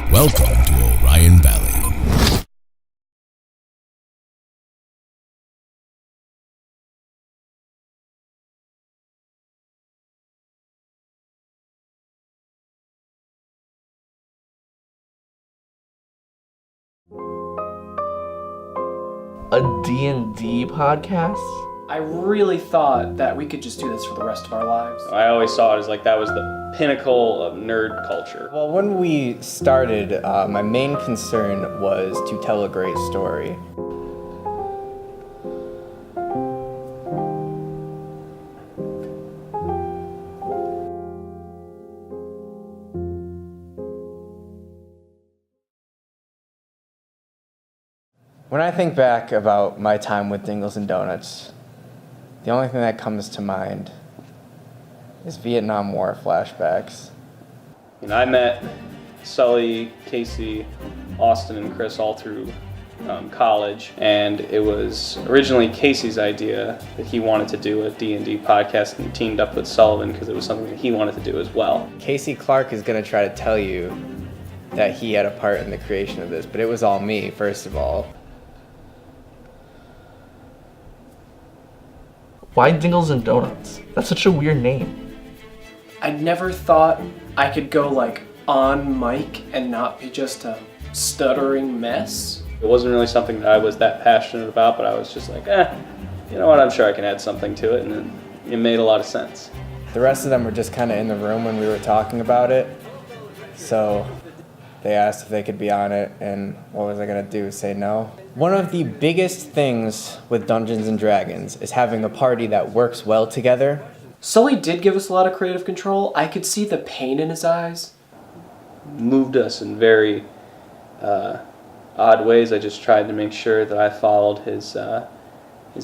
Welcome to Orion Valley. A D&D podcast? I really thought that we could just do this for the rest of our lives. I always saw it as like that was the pinnacle of nerd culture. Well, when we started, my main concern was to tell a great story. When I think back about my time with Dingles and Donuts, the only thing that comes to mind is Vietnam War flashbacks. And I met Sully, Casey, Austin, and Chris all through college, and it was originally Casey's idea that he wanted to do a D&D podcast, and he teamed up with Sullivan because it was something that he wanted to do as well. Casey Clark is going to try to tell you that he had a part in the creation of this, but it was all me, first of all. Why Dingles and Donuts? That's such a weird name. I'd never thought I could go like on mic and not be just a stuttering mess. It wasn't really something that I was that passionate about, but I was just like, you know what, I'm sure I can add something to it, and then it made a lot of sense. The rest of them were just kind of in the room when we were talking about it, so they asked if they could be on it, and what was I going to do, say no? One of the biggest things with Dungeons & Dragons is having a party that works well together. Sully did give us a lot of creative control. I could see the pain in his eyes. Moved us in very odd ways. I just tried to make sure that I followed his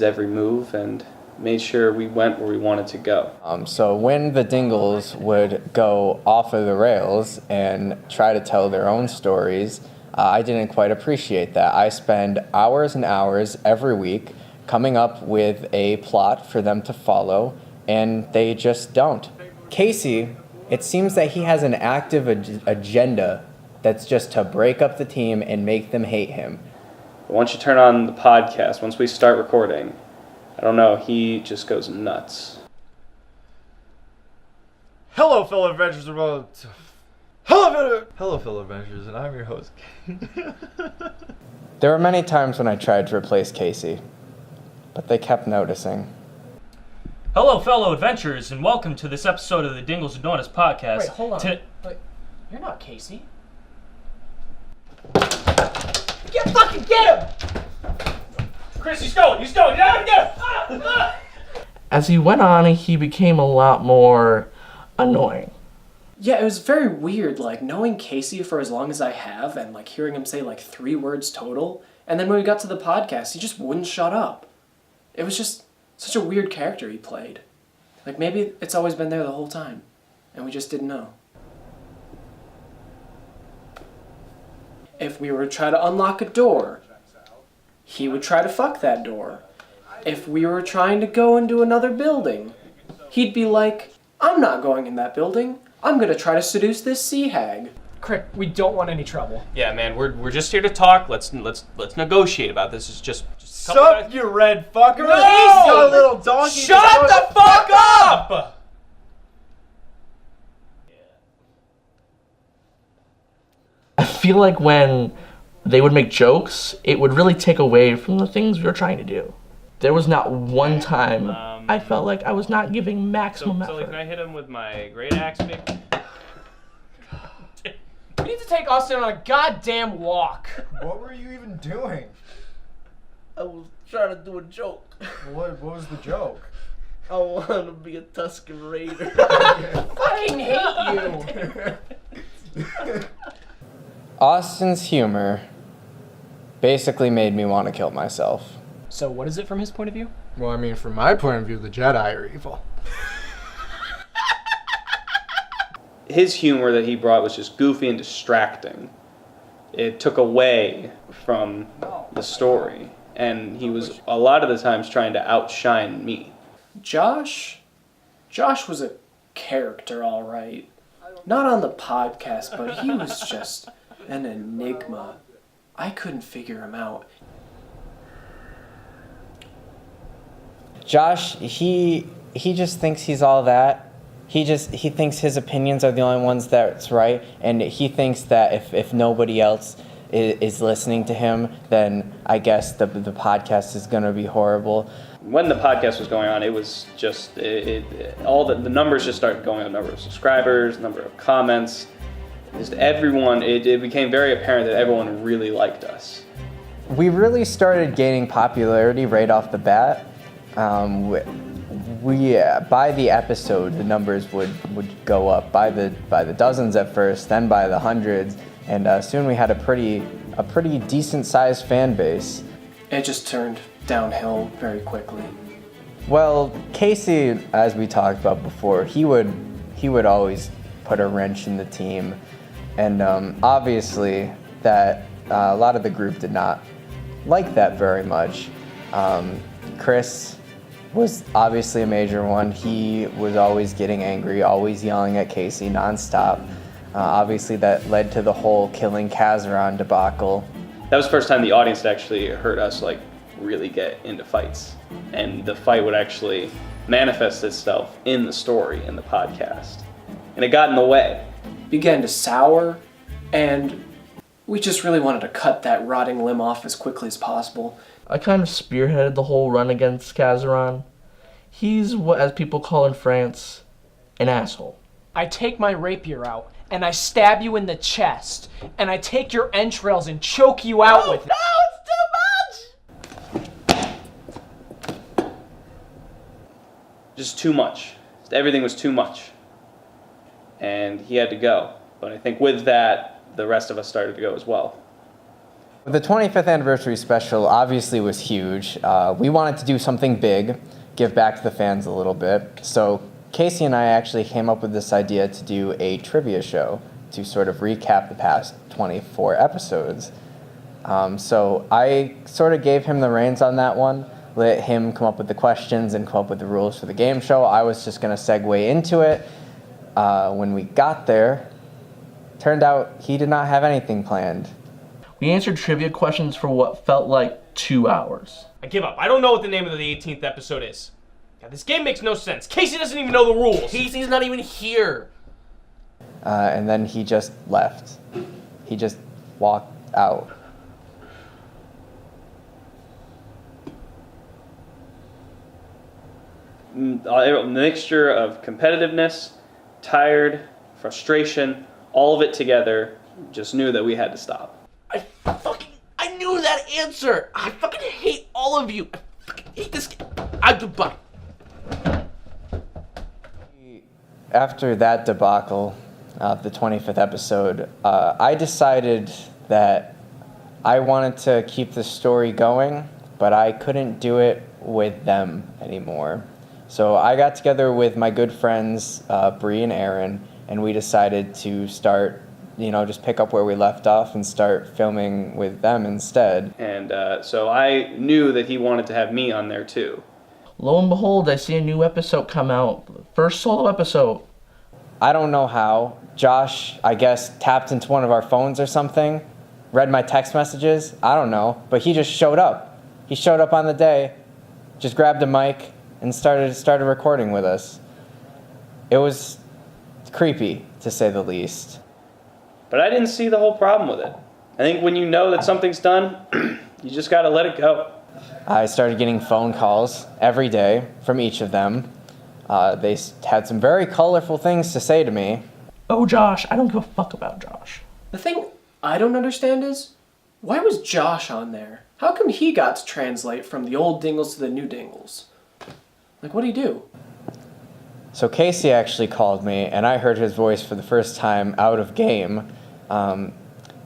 every move and made sure we went where we wanted to go. So when the Dingles would go off of the rails and try to tell their own stories, I didn't quite appreciate that. I spend hours and hours every week coming up with a plot for them to follow, and they just don't. Casey, it seems that he has an active agenda that's just to break up the team and make them hate him. But once you turn on the podcast, once we start recording, I don't know, he just goes nuts. Hello, fellow adventurers. Hello, fellow adventurers, and I'm your host. There were many times when I tried to replace Casey, but they kept noticing. Hello, fellow adventurers, and welcome to this episode of the Dingles and Donuts podcast. Wait, hold on. Wait, you're not Casey. Get him! Chris, he's going! You gotta get him! As he went on, he became a lot more annoying. Yeah, it was very weird, like, knowing Casey for as long as I have and, like, hearing him say, like, 3 words total. And then when we got to the podcast, he just wouldn't shut up. It was just such a weird character he played. Like, maybe it's always been there the whole time, and we just didn't know. If we were to try to unlock a door, he would try to fuck that door. If we were trying to go into another building, he'd be like, I'm not going in that building. I'm gonna try to seduce this sea hag. Crick, we don't want any trouble. Yeah, man, we're just here to talk. Let's negotiate about this. It's just Sup, you red fucker! No! You little donkey! Shut the fuck up! I feel like when they would make jokes, it would really take away from the things we were trying to do. There was not one time I felt like I was not giving maximum effort. So can I hit him with my great axe, maybe? We need to take Austin on a goddamn walk. What were you even doing? I was trying to do a joke. What was the joke? I wanted to be a Tuscan Raider. I fucking hate you. Austin's humor basically made me want to kill myself. So what is it from his point of view? Well, I mean, from my point of view, the Jedi are evil. His humor that he brought was just goofy and distracting. It took away from the story, and he was a lot of the times trying to outshine me. Josh was a character, all right. Not on the podcast, but he was just an enigma. I couldn't figure him out. Josh, he just thinks he's all that. He thinks his opinions are the only ones that's right, and he thinks that if nobody else is listening to him, then I guess the podcast is going to be horrible. When the podcast was going on, it was just all the numbers just started going up. Number of subscribers, number of comments, just everyone. It became very apparent that everyone really liked us. We really started gaining popularity right off the bat. By the episode, the numbers would go up by the dozens at first, then by the hundreds, and soon we had a pretty decent sized fan base. It just turned downhill very quickly. Well, Casey, as we talked about before, he would always put a wrench in the team, and obviously that a lot of the group did not like that very much. Chris was obviously a major one. He was always getting angry, always yelling at Casey nonstop. Obviously that led to the whole killing Kazaron debacle. That was the first time the audience had actually heard us like really get into fights, and the fight would actually manifest itself in the story in the podcast, and it got in the way. Began to sour, and we just really wanted to cut that rotting limb off as quickly as possible. I kind of spearheaded the whole run against Kazaron. He's what, as people call in France, an asshole. I take my rapier out, and I stab you in the chest, and I take your entrails and choke you out with it. No, it's too much! Just too much. Everything was too much. And he had to go. But I think with that, the rest of us started to go as well. The 25th anniversary special obviously was huge. We wanted to do something big, give back to the fans a little bit. So Casey and I actually came up with this idea to do a trivia show to sort of recap the past 24 episodes. So I sort of gave him the reins on that one, let him come up with the questions and come up with the rules for the game show. I was just going to segue into it. When we got there, turned out he did not have anything planned. We answered trivia questions for what felt like 2 hours. I give up. I don't know what the name of the 18th episode is. God, this game makes no sense. Casey doesn't even know the rules. Casey's not even here. And then he just left. He just walked out. A mixture of competitiveness, tired, frustration, all of it together, just knew that we had to stop. I knew that answer. I fucking hate all of you. I fucking hate this game. Goodbye. After that debacle of the 25th episode, I decided that I wanted to keep the story going, but I couldn't do it with them anymore. So I got together with my good friends, Bree and Aaron, and we decided to start, just pick up where we left off and start filming with them instead. And so I knew that he wanted to have me on there too. Lo and behold, I see a new episode come out. First solo episode. I don't know how. Josh, I guess, tapped into one of our phones or something, read my text messages. I don't know. But he just showed up. He showed up on the day, just grabbed a mic, and started recording with us. It was creepy, to say the least. But I didn't see the whole problem with it. I think when you know that something's done, you just gotta let it go. I started getting phone calls every day from each of them. They had some very colorful things to say to me. Oh, Josh, I don't give a fuck about Josh. The thing I don't understand is, why was Josh on there? How come he got to translate from the old Dingles to the new Dingles? Like, what'd he do? So Casey actually called me, and I heard his voice for the first time out of game.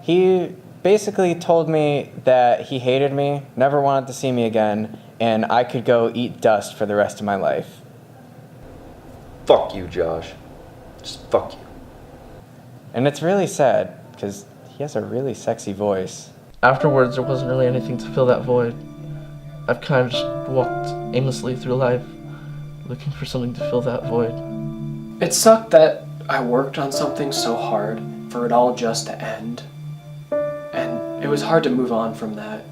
He basically told me that he hated me, never wanted to see me again, and I could go eat dust for the rest of my life. Fuck you, Josh. Just fuck you. And it's really sad, because he has a really sexy voice. Afterwards, there wasn't really anything to fill that void. I've kind of just walked aimlessly through life, looking for something to fill that void. It sucked that I worked on something so hard for it all just to end. And it was hard to move on from that.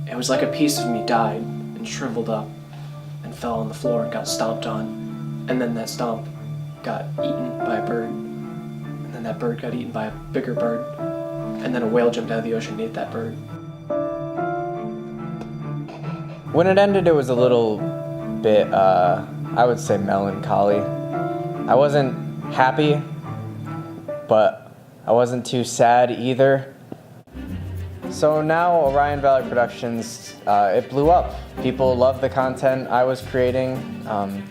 It was like a piece of me died and shriveled up and fell on the floor and got stomped on. And then that stomp got eaten by a bird. And then that bird got eaten by a bigger bird. And then a whale jumped out of the ocean and ate that bird. When it ended, it was a little bit, I would say, melancholy. I wasn't happy, but I wasn't too sad either. So now Orion Valley Productions, it blew up. People loved the content I was creating.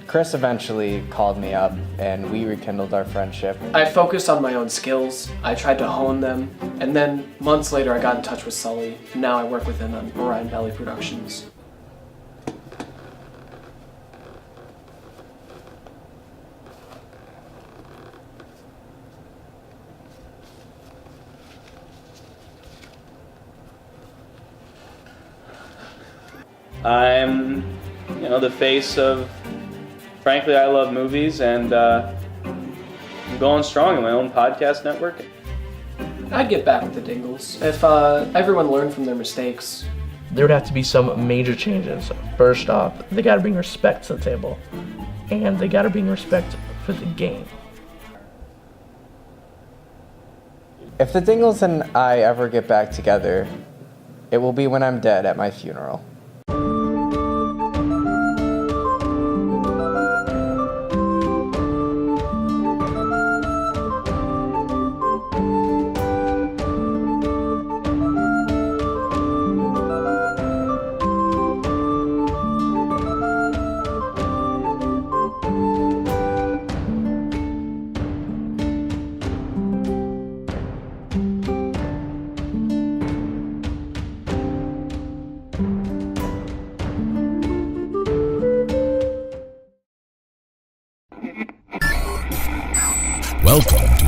Chris eventually called me up and we rekindled our friendship. I focused on my own skills, I tried to hone them, and then months later I got in touch with Sully, and now I work with him on Orion Valley Productions. I'm, the face of, frankly, I love movies, and I'm going strong in my own podcast network. I'd get back with the Dingles if everyone learned from their mistakes. There would have to be some major changes. First off, they gotta bring respect to the table. And they gotta bring respect for the game. If the Dingles and I ever get back together, it will be when I'm dead at my funeral. Welcome